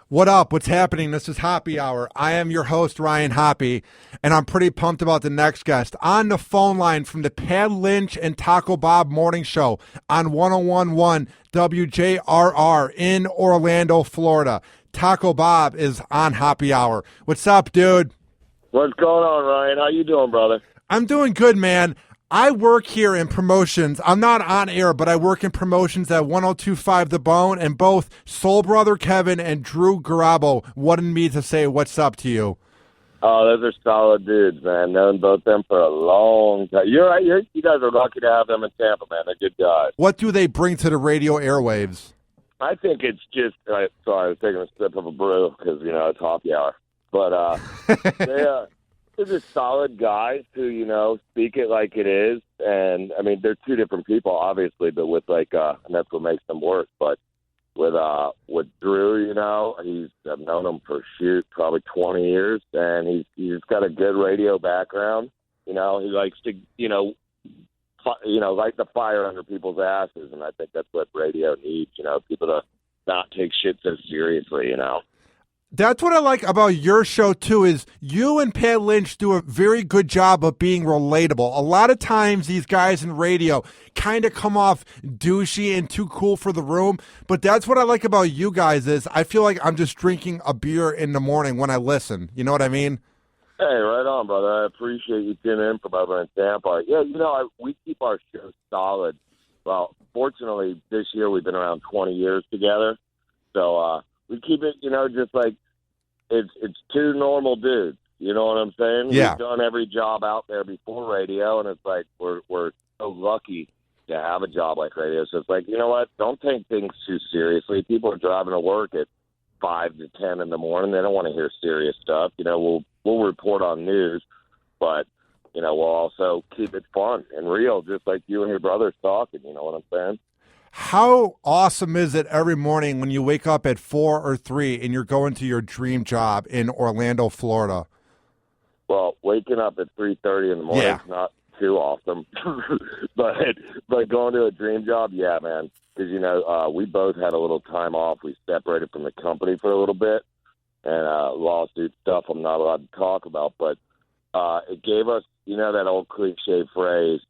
What up? What's happening? This is Hoppe Hour. I am your host, Ryan Hoppe, and I'm pretty pumped about the next guest. On the phone line from the Lynch and Taco Bob morning show on 101.1 WJRR in Orlando, Florida. Taco Bob is on Hoppe Hour. What's up, dude? What's going on, Ryan? How you doing, brother? I'm doing good, man. I work here in promotions. I'm not on air, but I work in promotions at 102.5 The Bone, and both Soul Brother Kevin and Drew Garabo wanted me to say what's up to you. Oh, those are solid dudes, man. Known both them for a long time. You're right. You guys are lucky to have them in Tampa, man. They're good guys. What do they bring to the radio airwaves? I think it's just sorry, I was taking a sip of a brew because, it's Hoppe Hour. But they're just solid guys who, speak it like it is. And, I mean, they're two different people, obviously, but with, and that's what makes them work. But with Drew, I've known him for, probably 20 years, and he's got a good radio background. He likes to, light the fire under people's asses, and I think that's what radio needs, people to not take shit so seriously, That's what I like about your show, too, is you and Pat Lynch do a very good job of being relatable. A lot of times these guys in radio kind of come off douchey and too cool for the room, but that's what I like about you guys is I feel like I'm just drinking a beer in the morning when I listen. You know what I mean? Hey, right on, brother. I appreciate you tuning in from over in Tampa. Yeah, we keep our show solid. Well, fortunately, this year we've been around 20 years together, so we keep it, just like it's two normal dudes. You know what I'm saying? Yeah. We've done every job out there before radio, and it's like we're so lucky to have a job like radio. So it's like, you know what? Don't take things too seriously. People are driving to work at 5 to 10 in the morning. They don't want to hear serious stuff. We'll report on news, but we'll also keep it fun and real, just like you and your brothers talking. You know what I'm saying? How awesome is it every morning when you wake up at 4 or 3 and you're going to your dream job in Orlando, Florida? Well, waking up at 3:30 in the morning is not too awesome, but going to a dream job, yeah, man. Because we both had a little time off. We separated from the company for a little bit, and lawsuit stuff I'm not allowed to talk about. But it gave us, that old cliche phrase,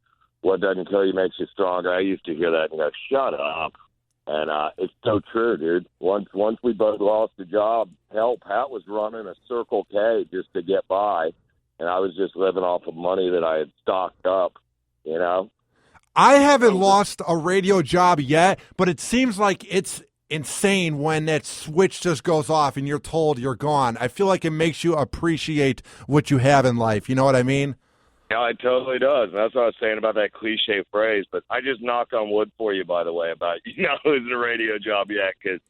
"What doesn't kill you makes you stronger." I used to hear that and go, "Shut up." And it's so true, dude. Once we both lost the job, hell, Pat was running a Circle K just to get by, and I was just living off of money that I had stocked up, I haven't lost a radio job yet, but it seems like it's insane when that switch just goes off and you're told you're gone. I feel like it makes you appreciate what you have in life. You know what I mean? Yeah, it totally does. And that's what I was saying about that cliche phrase. But I just knocked on wood for you, by the way, about losing a radio job yet, because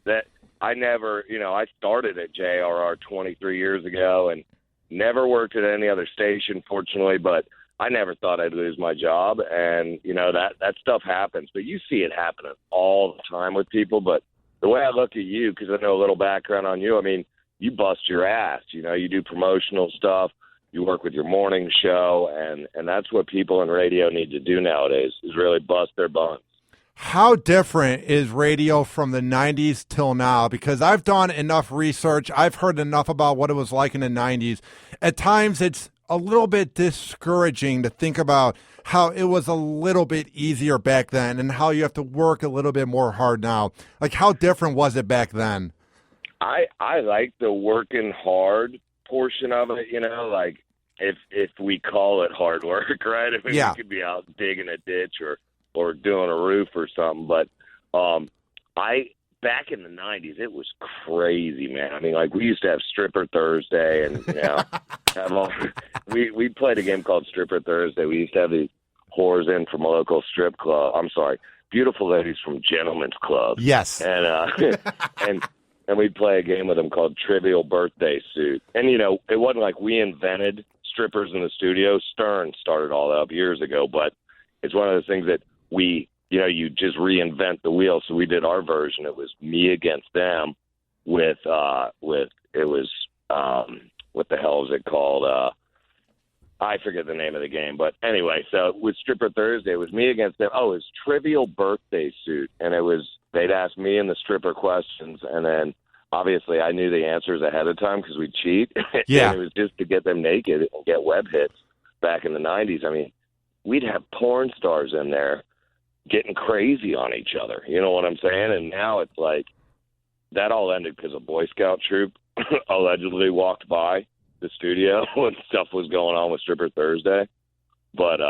that I never, I started at JRR 23 years ago and never worked at any other station, fortunately, but I never thought I'd lose my job. And, that stuff happens. But you see it happening all the time with people. But the way I look at you, because I know a little background on you, I mean, you bust your ass. You do promotional stuff. You work with your morning show, and that's what people in radio need to do nowadays, is really bust their buns. How different is radio from the 90s till now? Because I've done enough research. I've heard enough about what it was like in the 90s. At times, it's a little bit discouraging to think about how it was a little bit easier back then and how you have to work a little bit more hard now. Like, how different was it back then? I like the working hard portion of it, like if we call it hard work, right? I mean, we could be out digging a ditch or doing a roof or something. But back in the 90s, it was crazy, man. I mean, like, we used to have Stripper Thursday, and we played a game called Stripper Thursday. We used to have these whores in from a local strip club. I'm sorry, beautiful ladies from Gentlemen's Club. Yes, and and we'd play a game with them called Trivial Birthday Suit. And, it wasn't like we invented strippers in the studio. Stern started all that up years ago, but it's one of those things that you just reinvent the wheel. So we did our version. It was me against them with what the hell is it called? I forget the name of the game, but anyway, so with Stripper Thursday, it was me against them. Oh, it was Trivial Birthday Suit, and they'd ask me and the stripper questions, and then obviously I knew the answers ahead of time because we cheat. Yeah. And it was just to get them naked and get web hits back in the 90s. I mean, we'd have porn stars in there getting crazy on each other. You know what I'm saying? And now it's like that all ended because a Boy Scout troop allegedly walked by the studio when stuff was going on with Stripper Thursday. But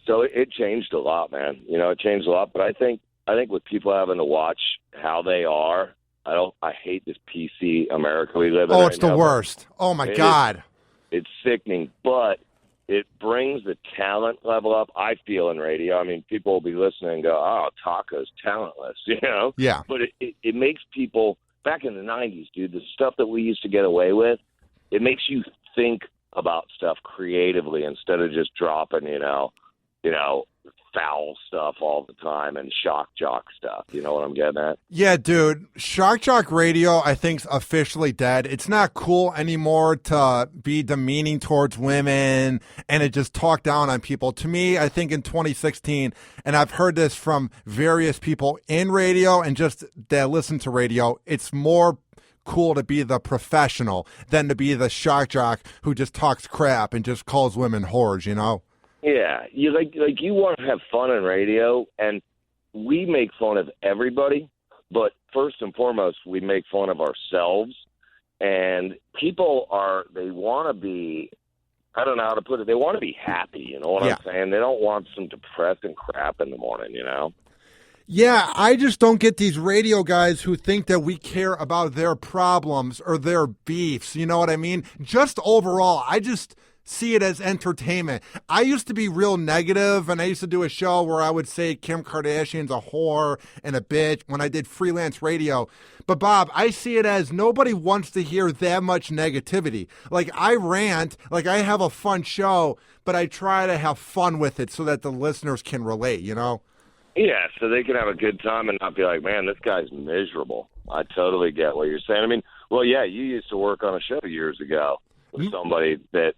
so it changed a lot, man. You know, it changed a lot. But I think with people having to watch how they are, I hate this PC America we live in. Oh, right it's the now, worst. Oh my God. It's sickening, but it brings the talent level up, I feel, in radio. I mean, people will be listening and go, oh, Taco's talentless, you know? Yeah. But it makes people, back in the 90s, dude, the stuff that we used to get away with, it makes you think about stuff creatively instead of just dropping, you know, foul stuff all the time and shock jock stuff. You know what I'm getting at? Yeah, dude. Shock jock radio, I think, is officially dead. It's not cool anymore to be demeaning towards women and to just talk down on people. To me, I think in 2016, and I've heard this from various people in radio and just that listen to radio, it's more cool to be the professional than to be the shock jock who just talks crap and just calls women whores, you know? Yeah, you like you want to have fun in radio, and we make fun of everybody, but first and foremost, we make fun of ourselves. And people they want to be, I don't know how to put it, they want to be happy, you know what I'm saying? They don't want some depressing crap in the morning, you know? Yeah, I just don't get these radio guys who think that we care about their problems or their beefs, you know what I mean? Just overall, I just see it as entertainment. I used to be real negative, and I used to do a show where I would say Kim Kardashian's a whore and a bitch when I did freelance radio. But Bob, I see it as nobody wants to hear that much negativity. Like, I rant, like I have a fun show, but I try to have fun with it so that the listeners can relate, you know? Yeah, so they can have a good time and not be like, man, this guy's miserable. I totally get what you're saying. I mean, well, yeah, you used to work on a show years ago with somebody that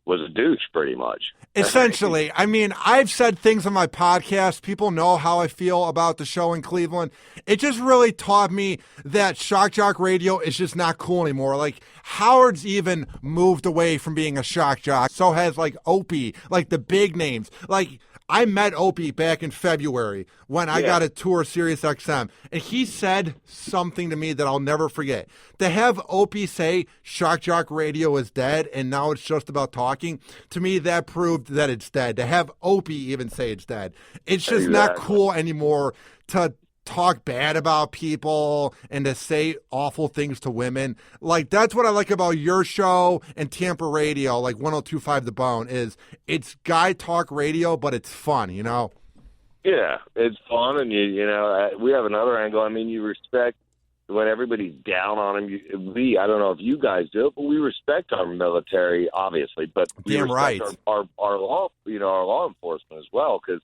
was a douche, pretty much. Essentially. I mean, I've said things on my podcast. People know how I feel about the show in Cleveland. It just really taught me that shock jock radio is just not cool anymore. Like, Howard's even moved away from being a shock jock. So has, like, Opie, like the big names. Like, I met Opie back in February when I got a tour Sirius XM, and he said something to me that I'll never forget. To have Opie say shock jock radio is dead and now it's just about talking, to me that proved that it's dead. To have Opie even say it's dead. It's just not cool anymore to talk bad about people and to say awful things to women. Like, that's what I like about your show and Tampa radio, like 102.5 The Bone, is it's guy talk radio, but it's fun, you know? Yeah, it's fun, and you know, we have another angle. I mean, you respect when everybody's down on them. I don't know if you guys do it, but we respect our military, obviously, but we Damn right. our law, you know, our law enforcement as well, because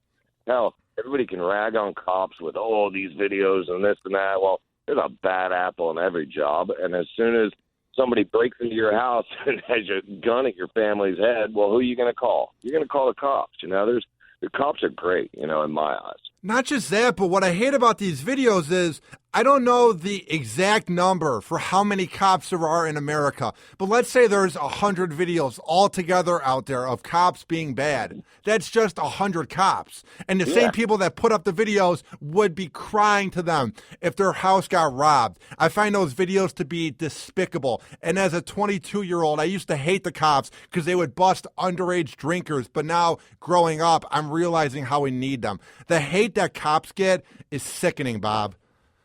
hell, everybody can rag on cops with, these videos and this and that. Well, there's a bad apple in every job. And as soon as somebody breaks into your house and has a gun at your family's head, well, who are you going to call? You're going to call the cops. You know, the cops are great, you know, in my eyes. Not just that, but what I hate about these videos is I don't know the exact number for how many cops there are in America, but let's say there's 100 videos altogether out there of cops being bad. That's just 100 cops. And the same people that put up the videos would be crying to them if their house got robbed. I find those videos to be despicable. And as a 22-year-old, I used to hate the cops because they would bust underage drinkers. But now, growing up, I'm realizing how we need them. The hate that cops get is sickening, Bob.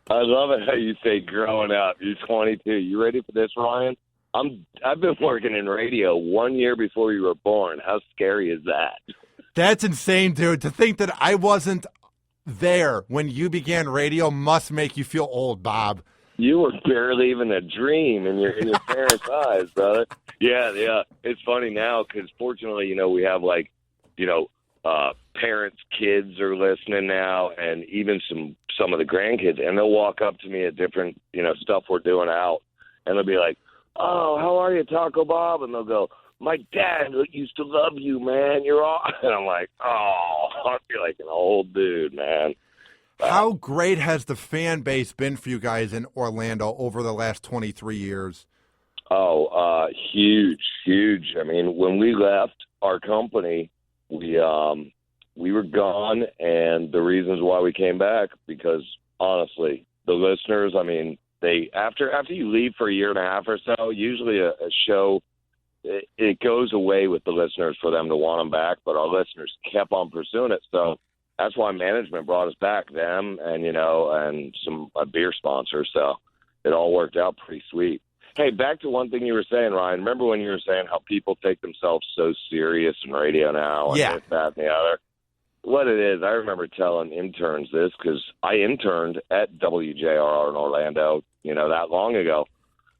I love it how you say growing up. You're 22. You ready for this, Ryan? I've been working in radio 1 year before you were born. How scary is that? That's insane, dude. To think that I wasn't there when you began radio must make you feel old, Bob. You were barely even a dream in your parents' eyes, brother. Yeah. It's funny now because fortunately, you know, we have like, you know, parents' kids are listening now, and even some of the grandkids, and they'll walk up to me at different, you know, stuff we're doing out, and they'll be like, "Oh, how are you, Taco Bob?" And they'll go, "My dad used to love you, man. You're all," and I'm like, "Oh, I feel like an old dude, man." How great has the fan base been for you guys in Orlando over the last 23 years? Huge, huge. I mean, when we left our company, we were gone, and the reasons why we came back, because honestly, the listeners, I mean, they after you leave for a year and a half or so, usually a show, it goes away with the listeners for them to want them back, but our listeners kept on pursuing it. So that's why management brought us back, them and some a beer sponsor. So it all worked out pretty sweet. Hey, back to one thing you were saying, Ryan. Remember when you were saying how people take themselves so serious in radio now and this, that, and the other? What it is, I remember telling interns this because I interned at WJRR in Orlando, that long ago.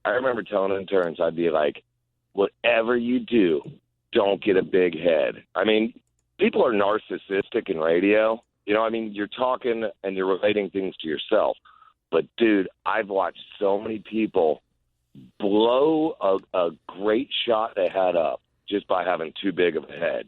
I remember telling interns, I'd be like, whatever you do, don't get a big head. I mean, people are narcissistic in radio. You're talking and you're relating things to yourself. But, dude, I've watched so many people blow a great shot they had up just by having too big of a head,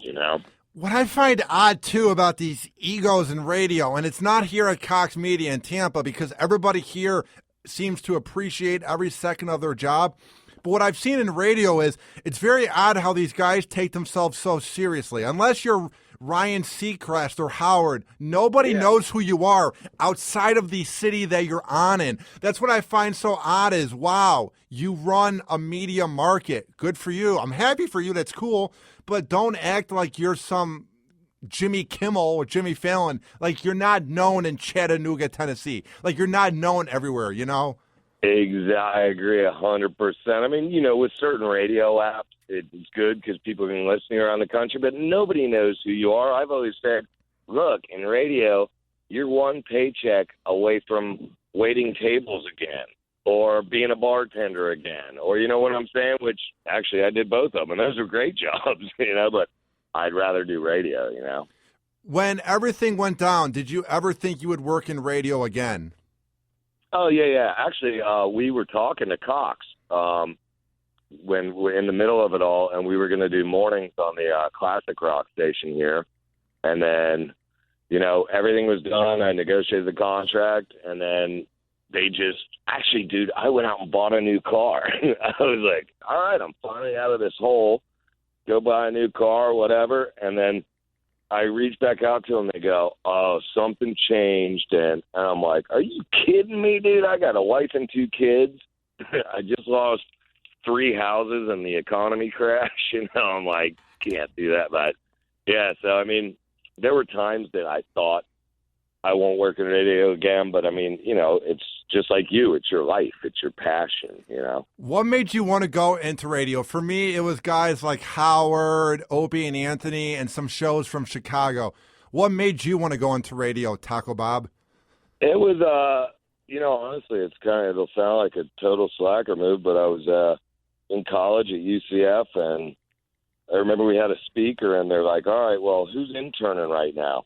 What I find odd, too, about these egos in radio, and it's not here at Cox Media in Tampa because everybody here seems to appreciate every second of their job. But what I've seen in radio is it's very odd how these guys take themselves so seriously. Unless you're Ryan Seacrest or Howard, nobody knows who you are outside of the city that you're on in. That's what I find so odd is, wow, you run a media market. Good for you. I'm happy for you. That's cool. But don't act like you're some Jimmy Kimmel or Jimmy Fallon. Like you're not known in Chattanooga, Tennessee. Like you're not known everywhere, Exactly. I agree 100%. I mean, with certain radio apps, it's good because people can listen around the country, but nobody knows who you are. I've always said, look, in radio, you're one paycheck away from waiting tables again or being a bartender again, or you know what I'm saying? Which actually I did both of them, and those are great jobs, but I'd rather do radio, When everything went down, did you ever think you would work in radio again? Oh, yeah. Actually, we were talking to Cox when we're in the middle of it all, and we were going to do mornings on the classic rock station here. And then, everything was done. I negotiated the contract, and then they just – actually, dude, I went out and bought a new car. I was like, all right, I'm finally out of this hole. Go buy a new car, whatever. And then I reached back out to them. They go, oh, something changed. And I'm like, are you kidding me, dude? I got a wife and 2 kids. I just lost 3 houses in the economy crash. I'm like, can't do that. But, yeah, so, I mean, there were times that I thought I won't work in radio again. But, I mean, it's just like you. It's your life. It's your passion, What made you want to go into radio? For me, it was guys like Howard, Opie, and Anthony, and some shows from Chicago. What made you want to go into radio, Taco Bob? It was, honestly, it'll sound like a total slacker move, but I was in college at UCF, and I remember we had a speaker, and they're like, all right, well, who's interning right now?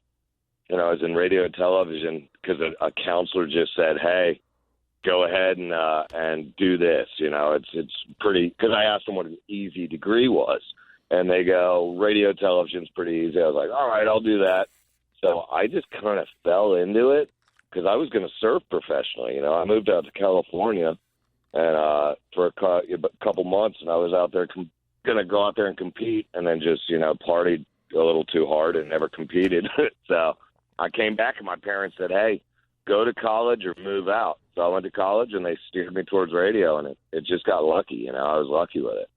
I was in radio and television because a counselor just said, hey, go ahead and do this. It's pretty – because I asked them what an easy degree was, and they go, radio television's pretty easy. I was like, all right, I'll do that. So I just kind of fell into it because I was going to surf professionally. I moved out to California and for a couple months, and I was out there going to go out there and compete, and then just, partied a little too hard and never competed. So I came back, and my parents said, hey, go to college or move out. So I went to college, and they steered me towards radio, and it just got lucky. I was lucky with it.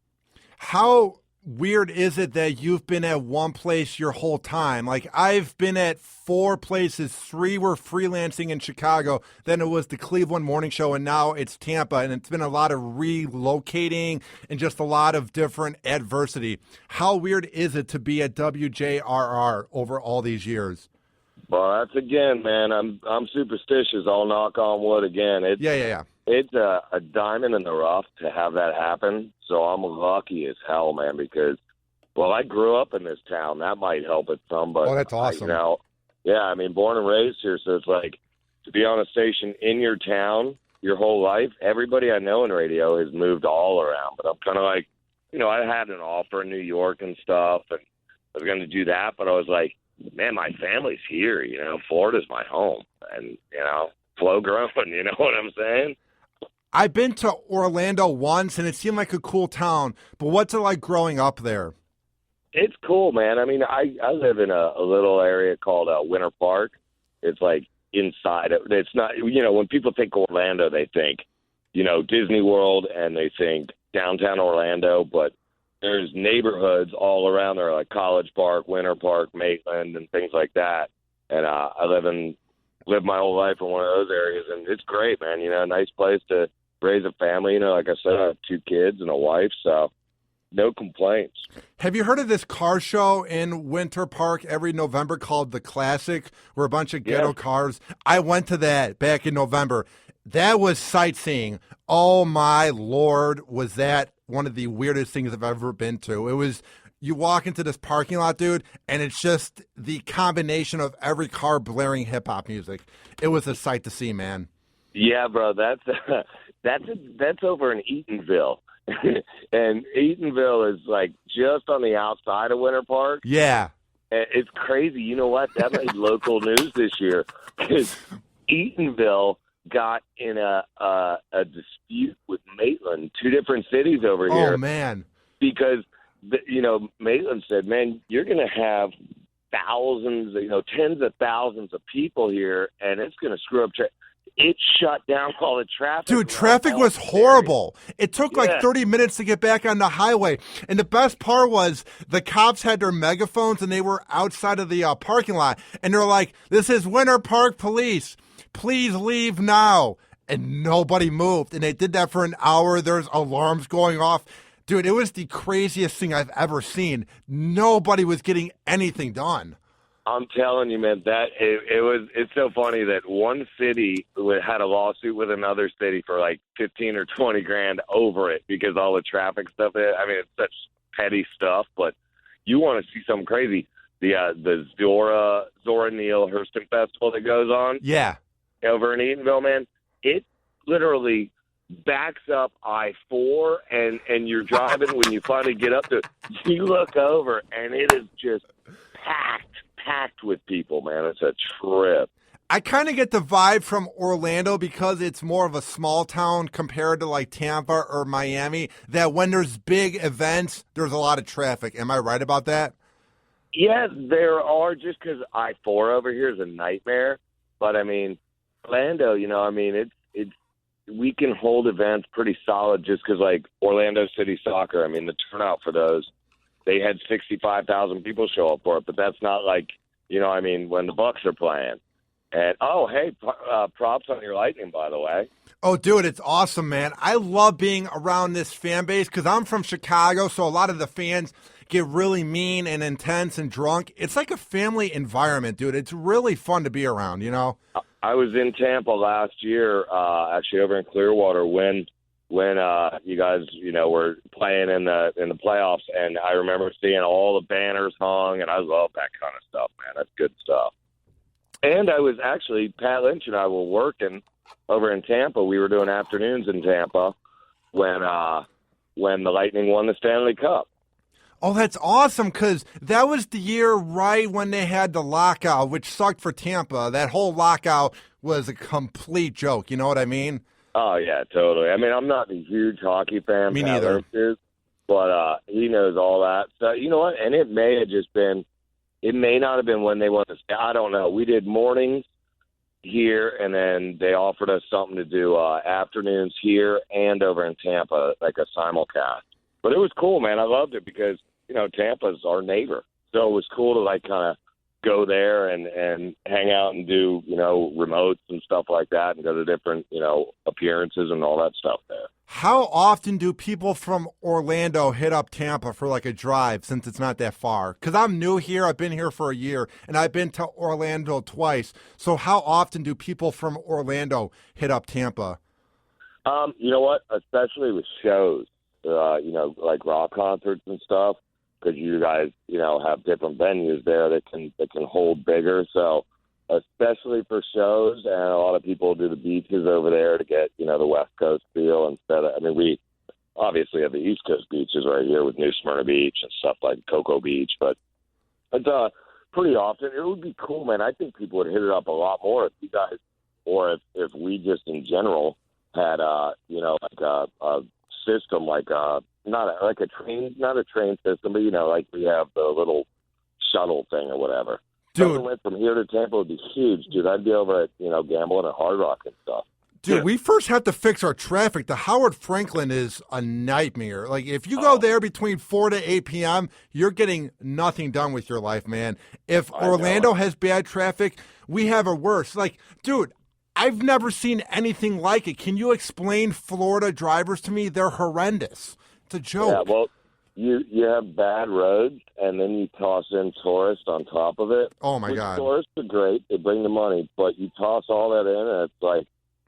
How weird is it that you've been at one place your whole time? Like, I've been at 4 places. 3 were freelancing in Chicago. Then it was the Cleveland Morning Show, and now it's Tampa. And it's been a lot of relocating and just a lot of different adversity. How weird is it to be at WJRR over all these years? Well, that's again, man. I'm superstitious. I'll knock on wood again. It's a diamond in the rough to have that happen. So I'm lucky as hell, man. Because, well, I grew up in this town. That might help it some. But oh, that's awesome. Born and raised here. So it's like to be on a station in your town your whole life. Everybody I know in radio has moved all around. But I'm kind of like, I had an offer in New York and stuff, and I was going to do that. But I was like, man, my family's here. Florida's my home, and flow growing. You know what I'm saying? I've been to Orlando once, and it seemed like a cool town. But what's it like growing up there? It's cool, man. I mean, I live in a little area called Winter Park. It's like inside. It's not. When people think Orlando, they think, Disney World, and they think downtown Orlando, but there's neighborhoods all around there, like College Park, Winter Park, Maitland, and things like that. And I lived my whole life in one of those areas, and it's great, man. A nice place to raise a family. Like I said, I have 2 kids and a wife, so no complaints. Have you heard of this car show in Winter Park every November called The Classic, where a bunch of ghetto cars? I went to that back in November. That was sightseeing. Oh, my Lord, was that one of the weirdest things I've ever been to. It was, you walk into this parking lot, dude, and it's just the combination of every car blaring hip-hop music. It was a sight to see, man. Yeah, bro, that's over in Eatonville. And Eatonville is like just on the outside of Winter Park. Yeah. It's crazy. You know what? That made local news this year because Eatonville got in a dispute with Maitland, 2 different cities over here. Oh, man. Because, Maitland said, man, you're going to have thousands, tens of thousands of people here, and it's going to screw up It shut down all the traffic. Dude, traffic was horrible. It took like 30 minutes to get back on the highway. And the best part was the cops had their megaphones and they were outside of the parking lot. And they're like, this is Winter Park Police. Please leave now. And nobody moved. And they did that for an hour. There's alarms going off. Dude, it was the craziest thing I've ever seen. Nobody was getting anything done. I'm telling you, man, it's so funny that one city had a lawsuit with another city for like 15 or 20 grand over it because all the traffic stuff. I mean, it's such petty stuff, but you want to see something crazy. The Zora Neale Hurston Festival that goes on. Yeah. Over in Eatonville, man, it literally backs up I-4 and you're driving when you finally get up to it, you look over and it is just packed with people, man. It's a trip. I kind of get the vibe from Orlando because it's more of a small town compared to like Tampa or Miami, that when there's big events, there's a lot of traffic. Am I right about that? Yeah, there are, just because I-4 over here is a nightmare. But, I mean, Orlando, it's we can hold events pretty solid just because, like, Orlando City Soccer, I mean, the turnout for those, they had 65,000 people show up for it, but that's not like, when the Bucks are playing. And, props on your Lightning, by the way. Oh, dude, it's awesome, man. I love being around this fan base because I'm from Chicago, so a lot of the fans get really mean and intense and drunk. It's like a family environment, dude. It's really fun to be around, I was in Tampa last year, actually over in Clearwater, when you guys, were playing in the playoffs, and I remember seeing all the banners hung, and I love that kind of stuff, man. That's good stuff. And I was actually, Pat Lynch and I were working over in Tampa. We were doing afternoons in Tampa when the Lightning won the Stanley Cup. Oh, that's awesome, because that was the year right when they had the lockout, which sucked for Tampa. That whole lockout was a complete joke. You know what I mean? Oh, yeah, totally. I mean, I'm not a huge hockey fan. Me neither. But he knows all that. So, you know what? And it may not have been when they won the, I don't know. We did mornings here, and then they offered us something to do afternoons here and over in Tampa, like a simulcast. But it was cool, man. I loved it because, Tampa's our neighbor. So it was cool to, like, kind of go there and hang out and do, remotes and stuff like that and go to different, appearances and all that stuff there. How often do people from Orlando hit up Tampa for like a drive, since it's not that far? Because I'm new here. I've been here for a year, and I've been to Orlando twice. So how often do people from Orlando hit up Tampa? You know what? Especially with shows, like rock concerts and stuff, because you guys, have different venues there that can hold bigger. So especially for shows, and a lot of people do the beaches over there to get, the West Coast feel instead of, we obviously have the East Coast beaches right here with New Smyrna Beach and stuff like Cocoa Beach, but pretty often. It would be cool, man. I think people would hit it up a lot more if you guys, or if we just in general had, like a system, like not a train system, but like we have the little shuttle thing or whatever. Dude, something went from here to Tampa would be huge, dude. I'd be over at gambling at Hard Rock and stuff. Dude, we first have to fix our traffic. The Howard Franklin is a nightmare. Like, if you go there between 4 to 8 p.m., you're getting nothing done with your life, man. If Orlando has bad traffic, we have it worse. Like, dude, I've never seen anything like it. Can you explain Florida drivers to me? They're horrendous. It's a joke. Yeah, well, you have bad roads, and then you toss in tourists on top of it. Oh, my God. Tourists are great. They bring the money, but you toss all that in, and it's like,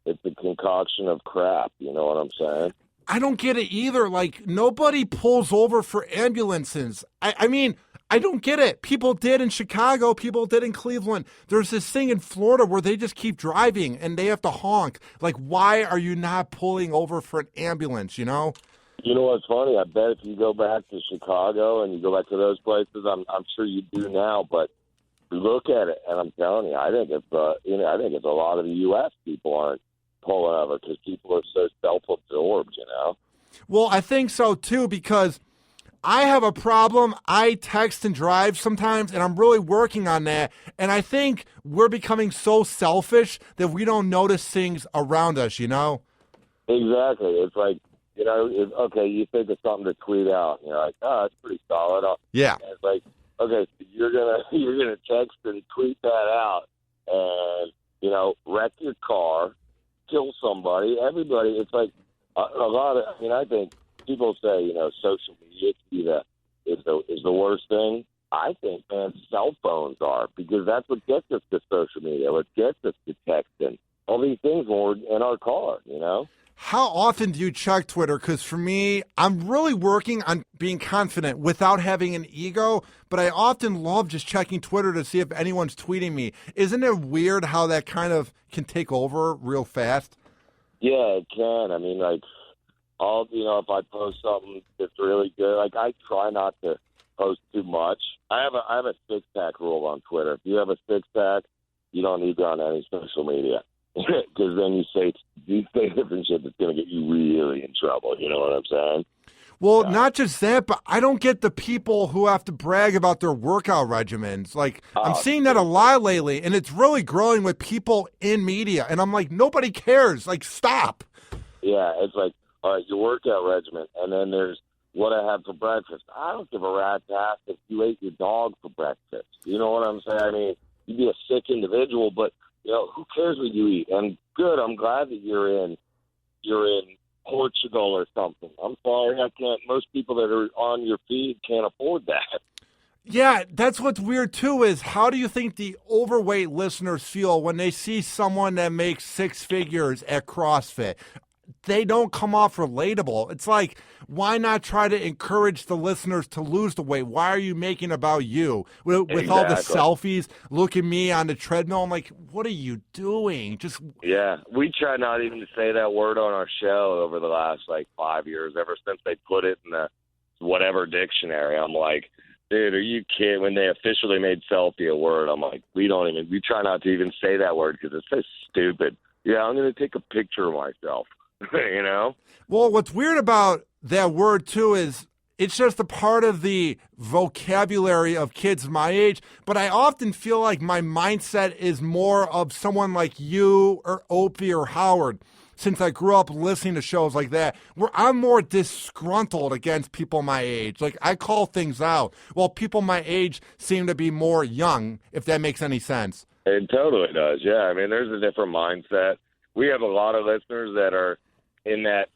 it's a concoction of crap, you know what I'm saying? I don't get it either. Like, nobody pulls over for ambulances. I mean, I don't get it. People did in Chicago. People did in Cleveland. There's this thing in Florida where they just keep driving and they have to honk. Like, why are you not pulling over for an ambulance, You know what's funny? I bet if you go back to Chicago and you go back to those places, I'm sure you do now, but look at it, and I'm telling you, I think it's a lot of the U.S. people aren't pulling over because people are so self-absorbed, Well, I think so, too, because I have a problem. I text and drive sometimes, and I'm really working on that. And I think we're becoming so selfish that we don't notice things around us, Exactly. It's like, okay, you think of something to tweet out, and you're like, oh, that's pretty solid. Yeah. And it's like, okay, so you're gonna text and tweet that out, and wreck your car, kill somebody. Everybody, it's like a lot of. I think people say social media is the worst thing. I think, man, cell phones are, because that's what gets us to social media. What gets us to texting. All these things when we're in our car. How often do you check Twitter? Because for me, I'm really working on being confident without having an ego, but I often love just checking Twitter to see if anyone's tweeting me. Isn't it weird how that kind of can take over real fast? Yeah, it can. I mean, like, if I post something that's really good, like, I try not to post too much. I have a six-pack rule on Twitter. If you have a six-pack, you don't need to be on any social media. Because then you say different shit that's going to get you really in trouble. You know what I'm saying? Well, not just that, but I don't get the people who have to brag about their workout regimens. Like, I'm seeing that a lot lately, and it's really growing with people in media. And I'm like, nobody cares. Like, stop. Yeah, it's like, all right, your workout regimen, and then there's what I have for breakfast. I don't give a rat's ass if you ate your dog for breakfast. You know what I'm saying? I mean, you'd be a sick individual, but who cares what you eat? And good, I'm glad that you're in Portugal or something. I'm sorry, most people that are on your feed can't afford that. Yeah, that's what's weird too, is how do you think the overweight listeners feel when they see someone that makes six figures at CrossFit? They don't come off relatable. It's like, why not try to encourage the listeners to lose the weight? Why are you making about you? With all the selfies, look at me on the treadmill. I'm like, what are you doing? Yeah, we try not even to say that word on our show over the last, 5 years, ever since they put it in the whatever dictionary. I'm like, dude, are you kidding? When they officially made selfie a word, I'm like, we try not to even say that word because it's so stupid. Yeah, I'm going to take a picture of myself. Well, what's weird about that word too is it's just a part of the vocabulary of kids my age, but I often feel like my mindset is more of someone like you or Opie or Howard, since I grew up listening to shows like that, where I'm more disgruntled against people my age. Like, I call things out, while people my age seem to be more young, if that makes any sense. It totally does, yeah. I mean, there's a different mindset. We have a lot of listeners that are in that,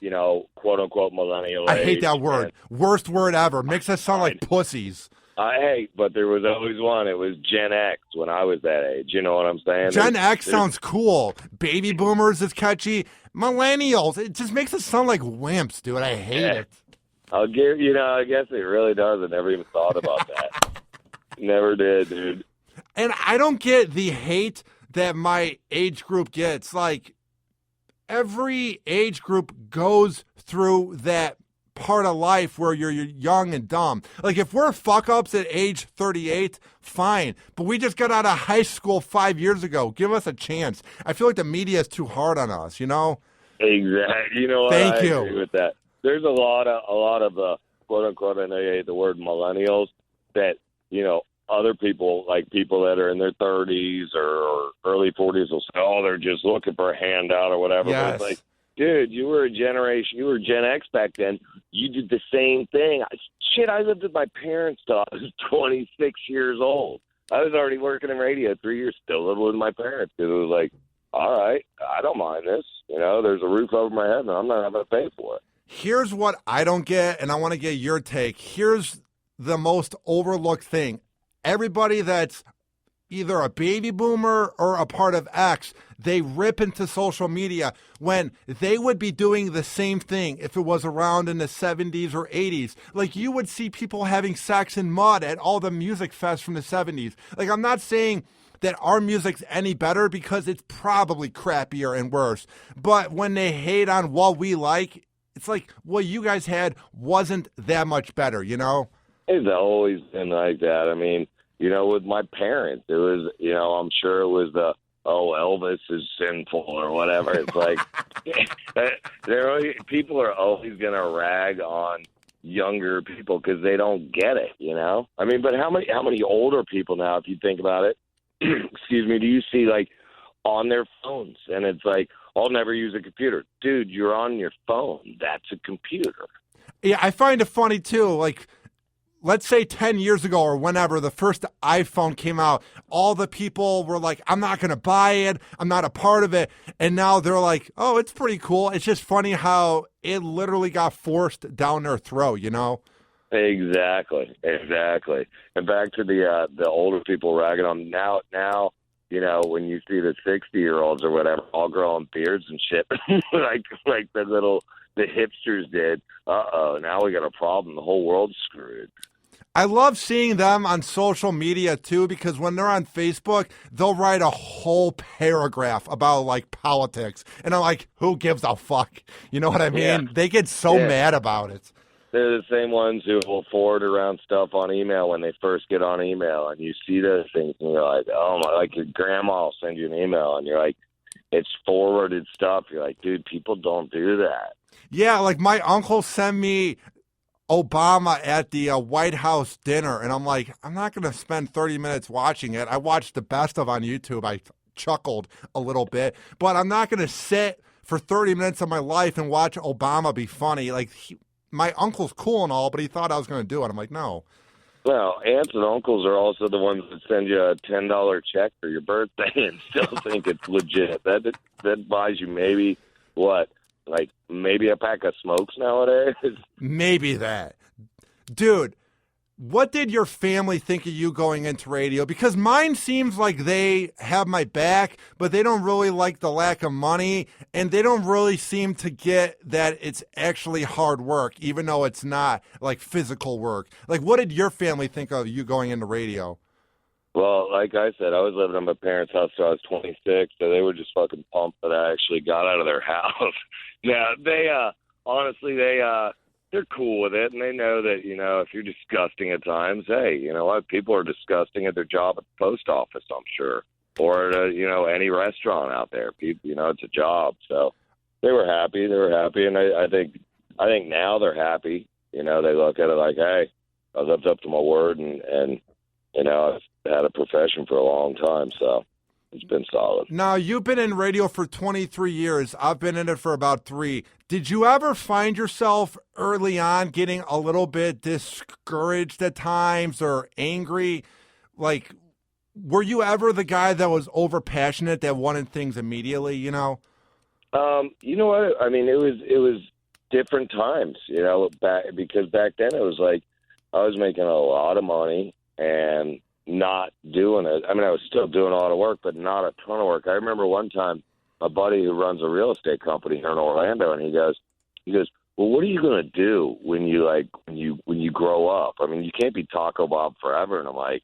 quote-unquote millennial age. I hate that word. Worst word ever. Makes us sound like pussies. I hate, but there was always one. It was Gen X when I was that age. You know what I'm saying? Gen X sounds cool. Baby boomers is catchy. Millennials, it just makes us sound like wimps, dude. I hate it. I guess it really does. I never even thought about that. Never did, dude. And I don't get the hate that my age group gets. Like, every age group goes through that part of life where you're young and dumb. Like, if we're fuck-ups at age 38, fine. But we just got out of high school 5 years ago. Give us a chance. I feel like the media is too hard on us, you know? Exactly. You know what? Thank I you. agree with that. There's a lot of quote unquote, I know you hate the word millennials, that, you know, other people, like people that are in their 30s or early 40s, will say, oh, they're just looking for a handout or whatever. Yes. But it's like, dude, you were you were Gen X back then. You did the same thing. I lived with my parents till I was 26 years old. I was already working in radio 3 years, still living with my parents. It was like, all right, I don't mind this. You know, there's a roof over my head, and I'm not having to pay for it. Here's what I don't get, and I want to get your take. Here's the most overlooked thing. Everybody that's either a baby boomer or a part of X, they rip into social media when they would be doing the same thing if it was around in the 70s or 80s. Like, you would see people having sex in mud at all the music fests from the 70s. Like, I'm not saying that our music's any better, because it's probably crappier and worse. But when they hate on what we like, it's like what you guys had wasn't that much better, you know? It's always been like that. I mean, you know, with my parents, it was, you know, I'm sure it was Elvis is sinful or whatever. It's like, people are always going to rag on younger people because they don't get it, you know? I mean, but how many older people now, if you think about it, excuse me, do you see, like, on their phones? And it's like, I'll never use a computer. Dude, you're on your phone. That's a computer. Yeah, I find it funny, too. Like, let's say 10 years ago or whenever the first iPhone came out, all the people were like, I'm not going to buy it. I'm not a part of it. And now they're like, oh, it's pretty cool. It's just funny how it literally got forced down their throat, you know? Exactly. And back to the older people ragging on now, you know, when you see the 60-year-olds or whatever all growing beards and shit, like the hipsters did. Now we got a problem. The whole world's screwed. I love seeing them on social media, too, because when they're on Facebook, they'll write a whole paragraph about, like, politics. And I'm like, who gives a fuck? You know what I mean? Yeah. They get so mad about it. They're the same ones who will forward around stuff on email when they first get on email. And you see those things, and you're like, oh, my, like your grandma will send you an email, and you're like, it's forwarded stuff. You're like, dude, people don't do that. Yeah, like my uncle sent me Obama at the White House dinner, and I'm like, I'm not going to spend 30 minutes watching it. I watched the best of on YouTube. I chuckled a little bit, but I'm not going to sit for 30 minutes of my life and watch Obama be funny. Like, my uncle's cool and all, but he thought I was going to do it. I'm like, no. Well, aunts and uncles are also the ones that send you a $10 check for your birthday and still think it's legit. That buys you maybe, what, like maybe a pack of smokes nowadays? Maybe that. Dude, what did your family think of you going into radio? Because mine seems like they have my back, but they don't really like the lack of money, and they don't really seem to get that it's actually hard work, even though it's not like physical work. Like, what did your family think of you going into radio? Well, like I said, I was living at my parents' house till I was 26, so they were just fucking pumped that I actually got out of their house. Now, they, honestly, they're cool with it, and they know that, you know, if you're disgusting at times, hey, you know what, people are disgusting at their job at the post office, I'm sure, or at, you know, any restaurant out there. People, you know, it's a job. So they were happy, and I think now they're happy. You know, they look at it like, hey, I lived up to my word, and you know, I've had a profession for a long time, so it's been solid. Now, you've been in radio for 23 years. I've been in it for about 3. Did you ever find yourself early on getting a little bit discouraged at times or angry? Like, were you ever the guy that was overpassionate that wanted things immediately, you know? You know what? I mean, it was different times, you know, because back then it was like I was making a lot of money and not doing it. I mean, I was still doing a lot of work, but not a ton of work. I remember one time a buddy who runs a real estate company here in Orlando, and he goes, well, what are you going to do when you grow up? I mean, you can't be Taco Bob forever. And I'm like,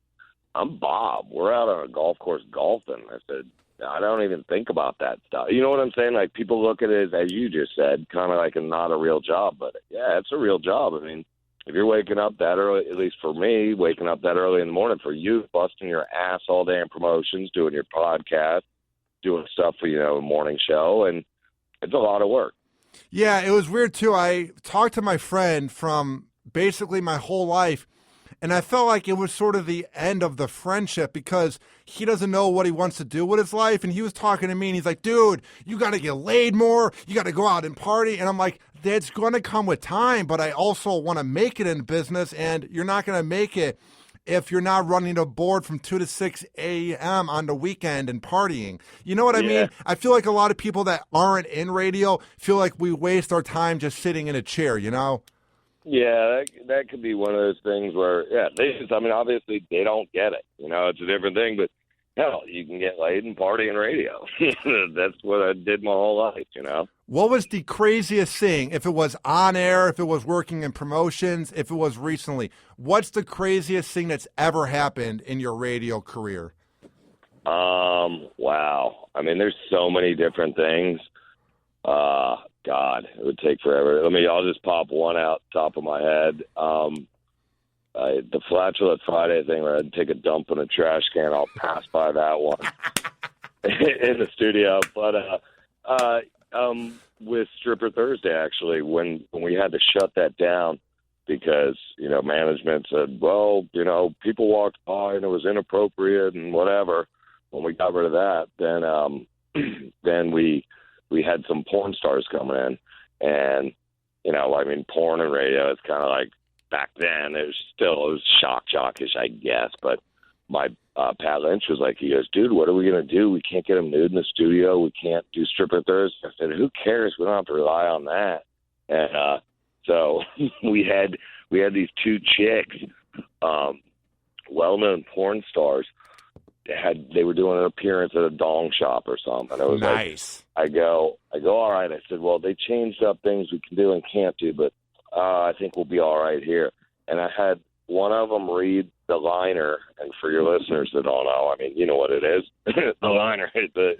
I'm Bob. We're out on a golf course golfing. I said, I don't even think about that stuff. You know what I'm saying? Like, people look at it as you just said, kind of like not a real job. But yeah, yeah, it's a real job. I mean, if you're waking up that early, at least for me, waking up that early in the morning, for you, busting your ass all day in promotions, doing your podcast, doing stuff for, a morning show, and it's a lot of work. Yeah, it was weird, too. I talked to my friend from basically my whole life, and I felt like it was sort of the end of the friendship because he doesn't know what he wants to do with his life. And he was talking to me, and he's like, dude, you got to get laid more. You got to go out and party. And I'm like, that's going to come with time, but I also want to make it in business, and you're not going to make it if you're not running a board from 2 to 6 a.m. on the weekend and partying. You know what I mean? I feel like a lot of people that aren't in radio feel like we waste our time just sitting in a chair, Yeah, that could be one of those things where, obviously they don't get it. It's a different thing, but hell, you can get laid and party in radio. That's what I did my whole life, What was the craziest thing, if it was on air, if it was working in promotions, if it was recently? What's the craziest thing that's ever happened in your radio career? Wow. I mean, there's so many different things. God, it would take forever. I'll just pop one out top of my head. The Flatulent Friday thing where I'd take a dump in a trash can, I'll pass by that one in the studio. But with Stripper Thursday, actually, when we had to shut that down because, management said, well, people walked by and it was inappropriate and whatever. When we got rid of that, then we had some porn stars coming in, and, porn and radio, it's kind of like back then, it was jockish, I guess. But my Pat Lynch was like, he goes, dude, what are we going to do? We can't get them nude in the studio. We can't do Stripper Thursday. I said, who cares? We don't have to rely on that. And so we had these two chicks, well-known porn stars. They were doing an appearance at a dong shop or something. It was nice. I go, all right. I said, well, they changed up things we can do and can't do, but I think we'll be all right here. And I had one of them read the liner, and for your listeners that don't know, you know what it is. The liner, the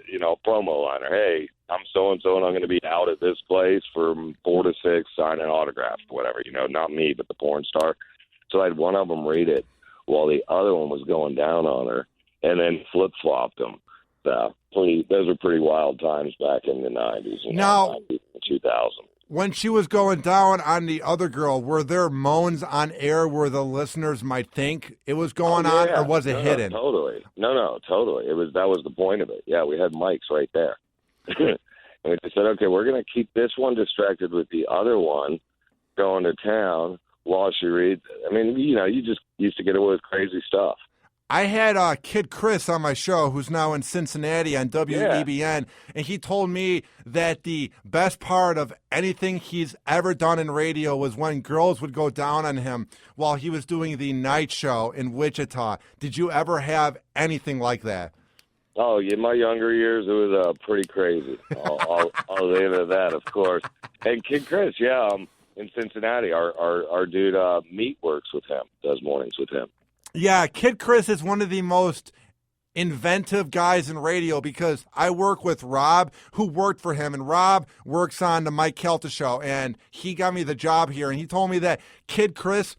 promo liner. Hey, I'm so-and-so, and I'm going to be out at this place from 4 to 6, signing autographs, whatever, not me, but the porn star. So I had one of them read it while the other one was going down on her, and then flip-flopped them. So those were pretty wild times back in the 90s. Now, 90s, 2000. When she was going down on the other girl, were there moans on air where the listeners might think it was going on, or was it hidden? No, totally. No, totally. That was the point of it. Yeah, we had mics right there. And we just said, okay, we're going to keep this one distracted with the other one going to town while she reads. You just used to get away with crazy stuff. I had Kid Chris on my show, who's now in Cincinnati on WEBN, and he told me that the best part of anything he's ever done in radio was when girls would go down on him while he was doing the night show in Wichita. Did you ever have anything like that? Oh, in my younger years, it was pretty crazy. I'll leave it at that, of course. And Kid Chris, in Cincinnati, our dude Meat works with him, does mornings with him. Yeah, Kid Chris is one of the most inventive guys in radio because I work with Rob, who worked for him, and Rob works on the Mike Kelta show, and he got me the job here, and he told me that Kid Chris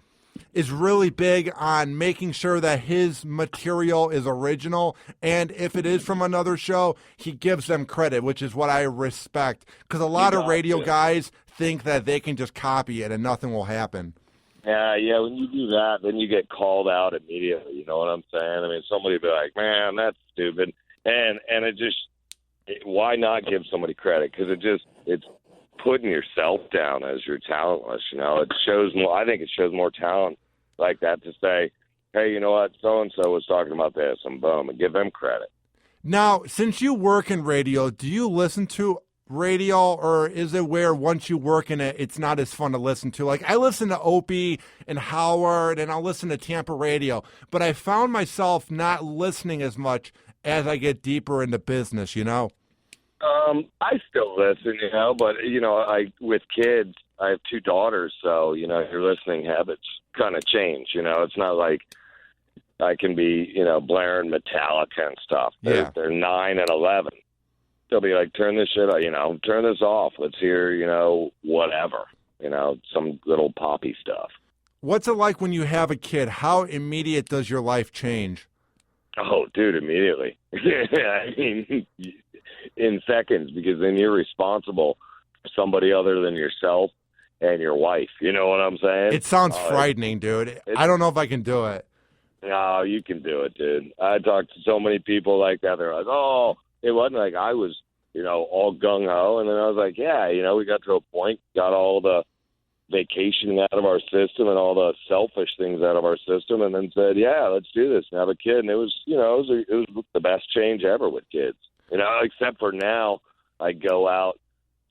is really big on making sure that his material is original, and if it is from another show, he gives them credit, which is what I respect, because a lot of radio guys think that they can just copy it and nothing will happen. Yeah, when you do that, then you get called out immediately, you know what I'm saying? Somebody would be like, man, that's stupid. And why not give somebody credit? Because it's putting yourself down as you're talentless, It shows more, I think it shows more talent like that to say, hey, you know what, so-and-so was talking about this, and boom, and give them credit. Now, since you work in radio, do you listen to radio, or is it where once you work in it, it's not as fun to listen to? Like, I listen to Opie and Howard, and I'll listen to Tampa radio, but I found myself not listening as much as I get deeper into business, I still listen, but, with kids, I have 2 daughters, so, your listening habits kind of change, It's not like I can be, blaring Metallica and stuff. They're 9 and 11. They'll be like, turn this shit, turn this off. Let's hear, whatever. some little poppy stuff. What's it like when you have a kid? How immediate does your life change? Oh, dude, immediately. I mean, in seconds, because then you're responsible for somebody other than yourself and your wife. You know what I'm saying? It sounds frightening, dude. I don't know if I can do it. No, you can do it, dude. I talked to so many people like that. They're like, oh, it wasn't like I was, all gung-ho. And then I was like, yeah, we got to a point, got all the vacationing out of our system and all the selfish things out of our system, and then said, yeah, let's do this and have a kid. And it was, it was the best change ever with kids, except for now I go out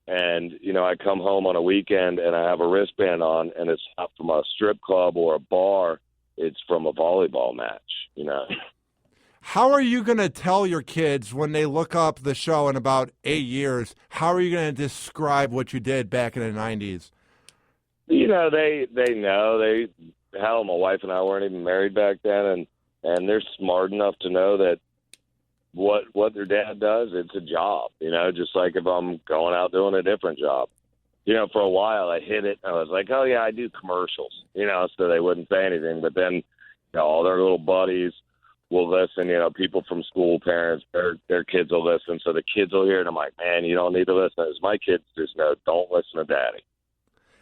and, I come home on a weekend and I have a wristband on, and it's not from a strip club or a bar. It's from a volleyball match, How are you going to tell your kids when they look up the show in about 8 years, how are you going to describe what you did back in the 90s? They know. Hell, my wife and I weren't even married back then, and they're smart enough to know that what their dad does, it's a job, just like if I'm going out doing a different job. For a while I hid it. I was like, oh, yeah, I do commercials, so they wouldn't say anything. But then all their little buddies will listen, people from school, parents, their kids will listen. So the kids will hear it. I'm like, man, you don't need to listen. As my kids just know, don't listen to daddy.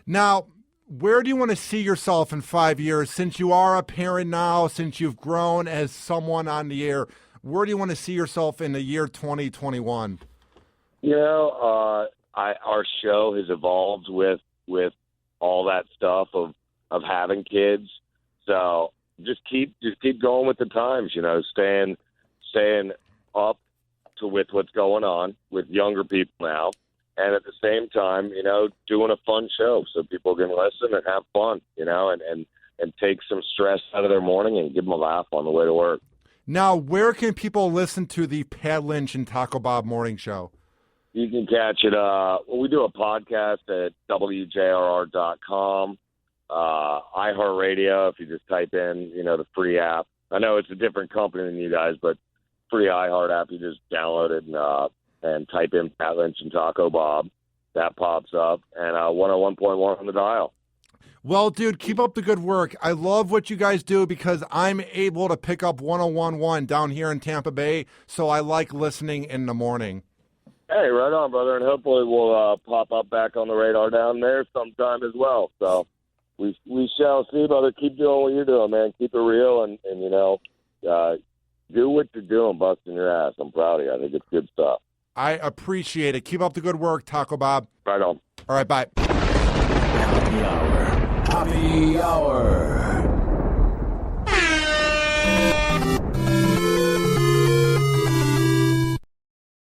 Now, where do you want to see yourself in 5 years? Since you are a parent now, since you've grown as someone on the air, where do you want to see yourself in the year 2021? Our show has evolved with all that stuff of having kids. So just keep going with the times, staying up to with what's going on with younger people now. And at the same time, doing a fun show so people can listen and have fun, and take some stress out of their morning and give them a laugh on the way to work. Now, where can people listen to the Pat Lynch and Taco Bob morning show? You can catch it. We do a podcast at WJRR.com, iHeartRadio. If you just type in, the free app. I know it's a different company than you guys, but free iHeart app. You just download it and type in Pat Lynch and Taco Bob. That pops up, and 101.1 on the dial. Well, dude, keep up the good work. I love what you guys do because I'm able to pick up 101.1 down here in Tampa Bay, so I like listening in the morning. Hey, right on, brother, and hopefully we'll pop up back on the radar down there sometime as well. So we shall see, brother. Keep doing what you're doing, man. Keep it real, and do what you're doing, busting your ass. I'm proud of you. I think it's good stuff. I appreciate it. Keep up the good work, Taco Bob. Right on. All right, bye. Hoppe Hour. Hoppe Hour.